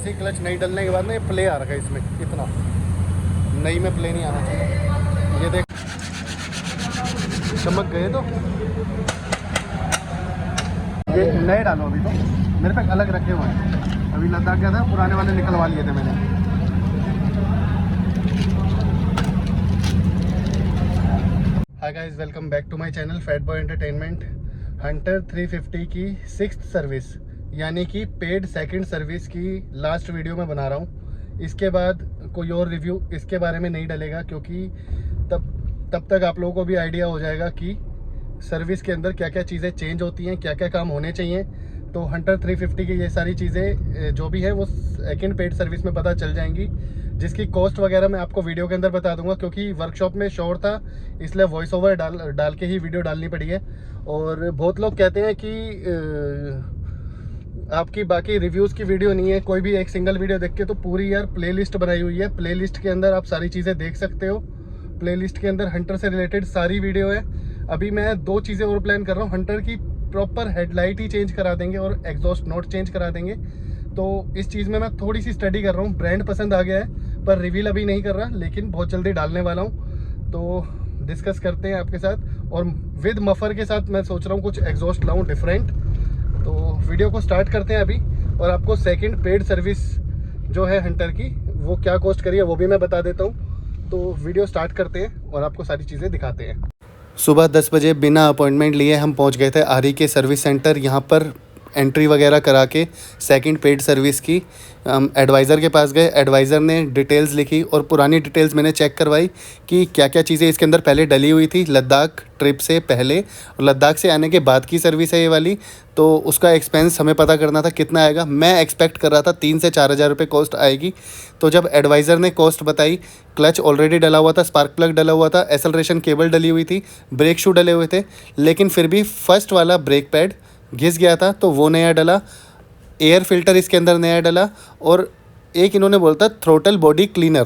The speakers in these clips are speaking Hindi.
इसी क्लच नहीं डलने के बाद ना ये प्ले आ रखा है इसमें, इतना नई में प्ले नहीं आना चाहिए। ये देख चमक गए तो ये नए डालो अभी, तो मेरे पे अलग रखे हुए हैं। अभी लद्दाख गया था, पुराने वाले निकलवा लिए थे मैंने। Hi guys, welcome back to my channel fat boy entertainment. Hunter 350 की 6th सर्विस यानी कि पेड सेकंड सर्विस की लास्ट वीडियो में बना रहा हूँ। इसके बाद कोई और रिव्यू इसके बारे में नहीं डलेगा, क्योंकि तब तक आप लोगों को भी आइडिया हो जाएगा कि सर्विस के अंदर क्या क्या चीज़ें चेंज होती हैं, क्या क्या काम होने चाहिए। तो हंटर 350 की ये सारी चीज़ें जो भी है वो सेकंड पेड सर्विस में पता चल जाएंगी, जिसकी कॉस्ट वगैरह मैं आपको वीडियो के अंदर बता दूंगा, क्योंकि वर्कशॉप में शोर था इसलिए वॉइस ओवर डाल के ही वीडियो डालनी पड़ी है। और बहुत लोग कहते हैं कि आपकी बाकी रिव्यूज़ की वीडियो नहीं है, कोई भी एक सिंगल वीडियो देख के। तो पूरी यार प्लेलिस्ट बनाई हुई है, प्लेलिस्ट के अंदर आप सारी चीज़ें देख सकते हो। प्लेलिस्ट के अंदर हंटर से रिलेटेड सारी वीडियो है। अभी मैं 2 चीज़ें और प्लान कर रहा हूँ। हंटर की प्रॉपर हेडलाइट ही चेंज करा देंगे और एग्जॉस्ट नोट चेंज करा देंगे। तो इस चीज़ में मैं थोड़ी सी स्टडी कर रहा हूँ। ब्रांड पसंद आ गया है पर रिवील अभी नहीं कर रहा, लेकिन बहुत जल्दी डालने वाला हूँ। तो डिस्कस करते हैं आपके साथ। और विद मफर के साथ मैं सोच रहा हूँ कुछ एग्जॉस्ट लाऊँ डिफरेंट। तो वीडियो को स्टार्ट करते हैं अभी, और आपको सेकंड पेड सर्विस जो है हंटर की वो क्या कॉस्ट करी है वो भी मैं बता देता हूँ। तो वीडियो स्टार्ट करते हैं और आपको सारी चीज़ें दिखाते हैं। सुबह 10 बजे बिना अपॉइंटमेंट लिए हम पहुंच गए थे आरी के सर्विस सेंटर। यहाँ पर एंट्री वगैरह करा के सेकंड पेड सर्विस की एडवाइज़र के पास गए। एडवाइज़र ने डिटेल्स लिखी और पुरानी डिटेल्स मैंने चेक करवाई कि क्या क्या चीज़ें इसके अंदर पहले डली हुई थी लद्दाख ट्रिप से पहले, और लद्दाख से आने के बाद की सर्विस है ये वाली। तो उसका एक्सपेंस हमें पता करना था कितना आएगा। मैं एक्सपेक्ट कर रहा था 3 से 4 हज़ार रुपये कॉस्ट आएगी। तो जब एडवाइज़र ने कॉस्ट बताई, क्लच ऑलरेडी डला हुआ था, स्पार्क प्लग डला हुआ था, एक्सेलरेशन केबल डली हुई थी, ब्रेक शू डले हुए थे, लेकिन फिर भी फर्स्ट वाला ब्रेक पैड घिस गया था तो वो नया डला, एयर फिल्टर इसके अंदर नया डला, और एक इन्होंने बोलता throttle body cleaner.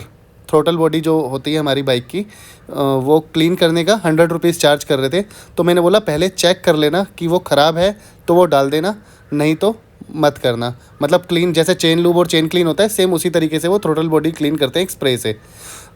Throttle body जो होती है हमारी बाइक की, वो क्लीन करने का 100 रुपीज़ चार्ज कर रहे थे। तो मैंने बोला पहले चेक कर लेना कि वो ख़राब है तो वो डाल देना, नहीं तो मत करना। मतलब क्लीन जैसे चेन लूब और चेन क्लीन होता है, सेम उसी तरीके से वो थ्रोटल बॉडी क्लीन करते हैं एक स्प्रे से।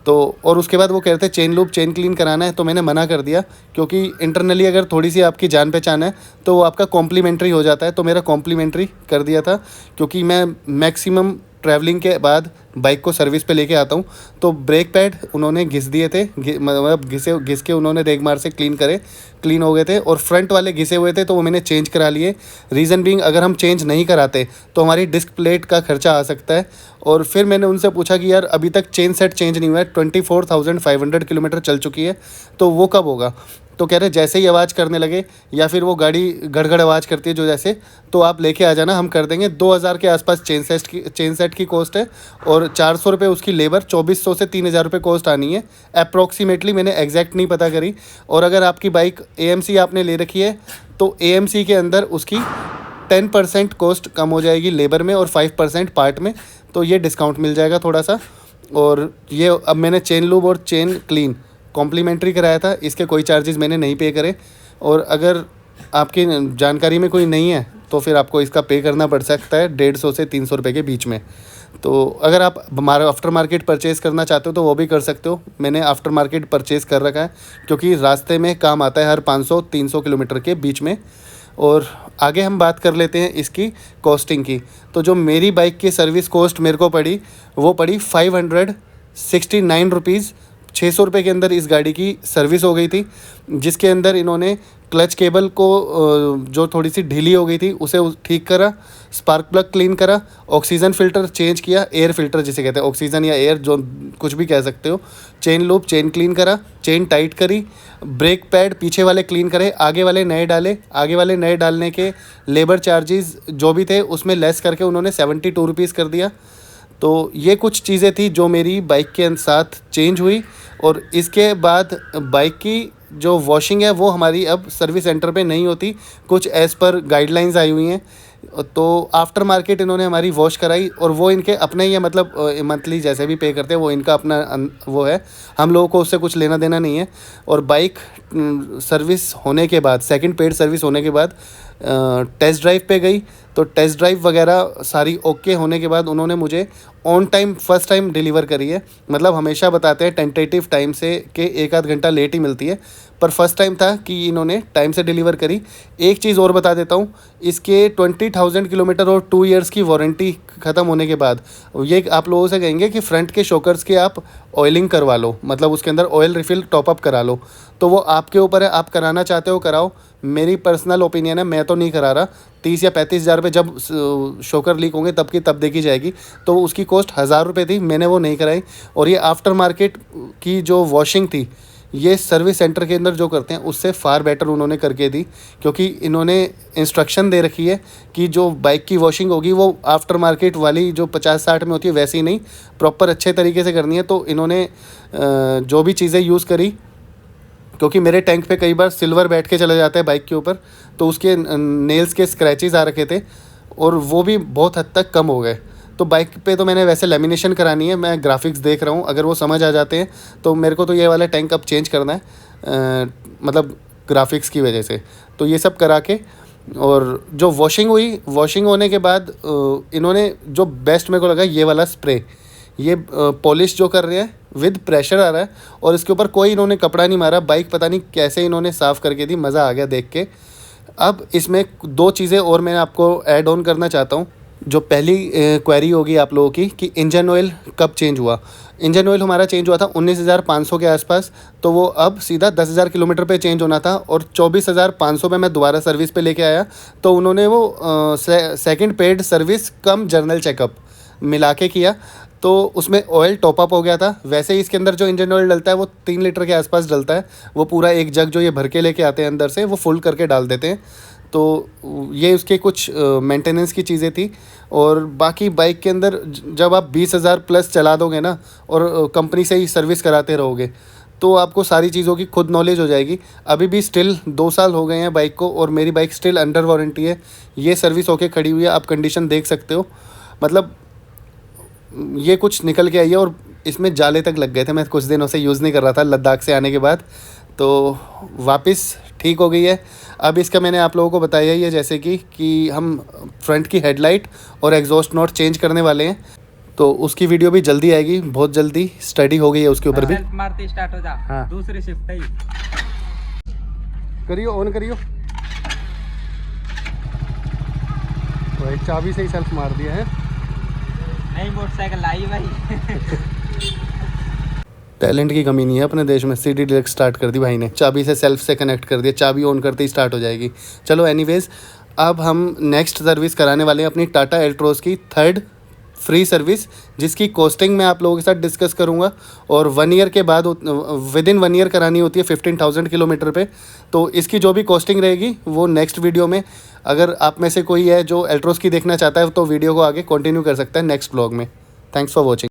तो और उसके बाद वो कह रहे थे चेन लूब चेन क्लीन कराना है, तो मैंने मना कर दिया, क्योंकि इंटरनली अगर थोड़ी सी आपकी जान पहचान है तो वो आपका कॉम्प्लीमेंट्री हो जाता है। तो मेरा कॉम्प्लीमेंट्री कर दिया था, क्योंकि मैं मैक्सिमम ट्रैवलिंग के बाद बाइक को सर्विस पे लेके आता हूँ। तो ब्रेक पैड उन्होंने घिस दिए थे, मतलब घिस के उन्होंने रेगमार से क्लीन हो गए थे, और फ्रंट वाले घिसे हुए थे तो वो मैंने चेंज करा लिए। रीज़न बीइंग, अगर हम चेंज नहीं कराते तो हमारी डिस्क प्लेट का खर्चा आ सकता है। और फिर मैंने उनसे पूछा कि यार अभी तक चेन सेट चेंज नहीं हुआ है, 24,500 किलोमीटर चल चुकी है, तो वो कब होगा? तो कह रहे जैसे ही आवाज़ करने लगे या फिर वो गाड़ी गड़गड़ आवाज़ करती है जो जैसे, तो आप लेके आ जाना, हम कर देंगे। 2000 के आसपास चेन सेट की कॉस्ट है, और 400 रुपये उसकी लेबर, 2400 से 3000 रुपये कॉस्ट आनी है अप्रॉक्सीमेटली। मैंने एग्जैक्ट नहीं पता करी। और अगर आपकी बाइक AMC आपने ले रखी है तो AMC के अंदर उसकी 10% कॉस्ट कम हो जाएगी लेबर में और 5% पार्ट में, तो ये डिस्काउंट मिल जाएगा थोड़ा सा। और ये अब मैंने चेन लूब और चेन क्लीन कॉम्प्लीमेंट्री कराया था, इसके कोई चार्जेस मैंने नहीं पे करे। और अगर आपकी जानकारी में कोई नहीं है तो फिर आपको इसका पे करना पड़ सकता है 150 से 300 रुपये के बीच में। तो अगर आप हमारा आफ्टर मार्केट परचेज़ करना चाहते हो तो वो भी कर सकते हो। मैंने आफ्टर मार्केट परचेज़ कर रखा है, क्योंकि रास्ते में काम आता है हर 500-300 किलोमीटर के बीच में। और आगे हम बात कर लेते हैं इसकी कॉस्टिंग की। तो जो मेरी बाइक की सर्विस कॉस्ट मेरे को पड़ी, वो पड़ी 569 रुपीज़। 600 रुपये के अंदर इस गाड़ी की सर्विस हो गई थी, जिसके अंदर इन्होंने क्लच केबल को जो थोड़ी सी ढीली हो गई थी उसे ठीक करा, स्पार्क प्लग क्लीन करा, ऑक्सीजन फ़िल्टर चेंज किया, एयर फ़िल्टर जिसे कहते हैं, ऑक्सीजन या एयर जो कुछ भी कह सकते हो, चेन लूप चेन क्लीन करा, चेन टाइट करी, ब्रेक पैड पीछे वाले क्लीन करे, आगे वाले नए डाले। आगे वाले नए डालने के लेबर चार्जेस जो भी थे उसमें लेस करके उन्होंने 72 रुपीज़ कर दिया। तो ये कुछ चीज़ें थी जो मेरी बाइक के साथ चेंज हुई। और इसके बाद बाइक की जो वॉशिंग है वो हमारी अब सर्विस सेंटर पे नहीं होती, कुछ एज़ पर गाइडलाइंस आई हुई हैं। तो आफ्टर मार्केट इन्होंने हमारी वॉश कराई, और वो इनके अपने ही है, मतलब मंथली जैसे भी पे करते हैं वो इनका अपना वो है, हम लोगों को उससे कुछ लेना देना नहीं है। और बाइक सर्विस होने के बाद, सेकंड पेड सर्विस होने के बाद टेस्ट ड्राइव पे गई, तो टेस्ट ड्राइव वगैरह सारी ओके होने के बाद उन्होंने मुझे on time first time deliver करी है। मतलब हमेशा बताते हैं टेंटेटिव टाइम से कि एक आध घंटा लेट ही मिलती है, पर फर्स्ट टाइम था कि इन्होंने टाइम से डिलीवर करी। एक चीज़ और बता देता हूँ, इसके 20,000 किलोमीटर और 2 इयर्स की वारंटी ख़त्म होने के बाद ये आप लोगों से कहेंगे कि फ्रंट के शॉकर्स की आप ऑयलिंग करवा लो, मतलब उसके अंदर ऑयल रिफ़िल टॉपअप करा लो। तो वो आपके ऊपर है, आप कराना चाहते हो कराओ। मेरी पर्सनल ओपिनियन है, मैं तो नहीं करा रहा। 30 या 35 हज़ार रुपये जब शॉकर लीक होंगे तब की तब देखी जाएगी। तो उसकी कॉस्ट 1,000 रुपये थी, मैंने वो नहीं कराई। और ये आफ्टर मार्केट की जो वॉशिंग थी, ये सर्विस सेंटर के अंदर जो करते हैं उससे फ़ार बेटर उन्होंने करके दी, क्योंकि इन्होंने इंस्ट्रक्शन दे रखी है कि जो बाइक की वॉशिंग होगी वो आफ्टर मार्केट वाली जो 50-60 में होती है वैसी नहीं, प्रॉपर अच्छे तरीके से करनी है। तो इन्होंने जो भी चीज़ें यूज़ करी, क्योंकि मेरे टैंक पे कई बार सिल्वर बैठ के चला जाता है बाइक के ऊपर, तो उसके नेल्स के स्क्रैचेस आ रखे थे और वो भी बहुत हद तक कम हो गए। तो बाइक पे तो मैंने वैसे लेमिनेशन करानी है, मैं ग्राफिक्स देख रहा हूँ, अगर वो समझ आ जाते हैं तो मेरे को तो ये वाला टैंक अब चेंज करना है, मतलब ग्राफिक्स की वजह से। तो ये सब करा के, और जो वॉशिंग हुई, वॉशिंग होने के बाद इन्होंने जो बेस्ट मेरे को लगा ये वाला स्प्रे, ये पॉलिश जो कर रहे हैं विद प्रेशर आ रहा है और इसके ऊपर कोई इन्होंने कपड़ा नहीं मारा। बाइक पता नहीं कैसे इन्होंने साफ़ करके दी, मज़ा आ गया देख के। अब इसमें 2 चीज़ें और मैं आपको ऐड ऑन करना चाहता हूँ। जो पहली क्वेरी होगी आप लोगों की कि इंजन ऑयल कब चेंज हुआ। इंजन ऑयल हमारा चेंज हुआ था 19,500 के आसपास, तो वो अब सीधा 10,000 किलोमीटर पे चेंज होना था और 24,500 में मैं दोबारा सर्विस पे लेके आया। तो उन्होंने वो सेकंड पेड सर्विस कम जर्नल चेकअप मिला के किया, तो उसमें ऑयल टॉपअप हो गया था। वैसे ही इसके अंदर जो इंजन ऑयल डलता है वो 3 लीटर के आसपास डलता है, वो पूरा एक जग जो ये भर के लेके आते हैं अंदर से वो फुल करके डाल देते हैं। तो ये उसके कुछ मेंटेनेंस की चीज़ें थी। और बाकी बाइक के अंदर जब आप 20,000 प्लस चला दोगे ना और कंपनी से ही सर्विस कराते रहोगे तो आपको सारी चीज़ों की खुद नॉलेज हो जाएगी। अभी भी स्टिल 2 साल हो गए हैं बाइक को और मेरी बाइक स्टिल अंडर वारंटी है। ये सर्विस होके खड़ी हुई है, आप कंडीशन देख सकते हो। मतलब ये कुछ निकल के आई है और इसमें जाले तक लग गए थे, मैं कुछ दिनों से यूज़ नहीं कर रहा था लद्दाख से आने के बाद, तो वापस ठीक हो गई है। अब इसका मैंने आप लोगों को बताया ही है जैसे कि हम फ्रंट की हेडलाइट और एग्जॉस्ट नॉट चेंज करने वाले हैं, तो उसकी वीडियो भी जल्दी आएगी, बहुत जल्दी स्टडी हो गई है उसके ऊपर भी। मारते स्टार्ट हो जा। हाँ। दूसरी शिफ्ट है, करियो, ऑन करियो। तो एक चाबी से ही सेल्फ मार दिया है। नहीं मोटरसाइकिल लाई भाई। टैलेंट की कमी नहीं है अपने देश में। CD डायरेक्ट स्टार्ट कर दी भाई ने, चाबी से सेल्फ से कनेक्ट कर दिया, चाबी ऑन करते ही स्टार्ट हो जाएगी। चलो एनीवेज, अब हम नेक्स्ट सर्विस कराने वाले हैं अपनी टाटा एल्ट्रोस की 3rd फ्री सर्विस, जिसकी कॉस्टिंग मैं आप लोगों के साथ डिस्कस करूंगा। और 1 ईयर के बाद विदिन 1 ईयर करानी होती है 15,000 किलोमीटर पे। तो इसकी जो भी कॉस्टिंग रहेगी वो नेक्स्ट वीडियो में, अगर आप में से कोई है जो एल्ट्रोस की देखना चाहता है तो वीडियो को आगे कंटिन्यू कर सकता है नेक्स्ट ब्लॉग में। Thanks for watching.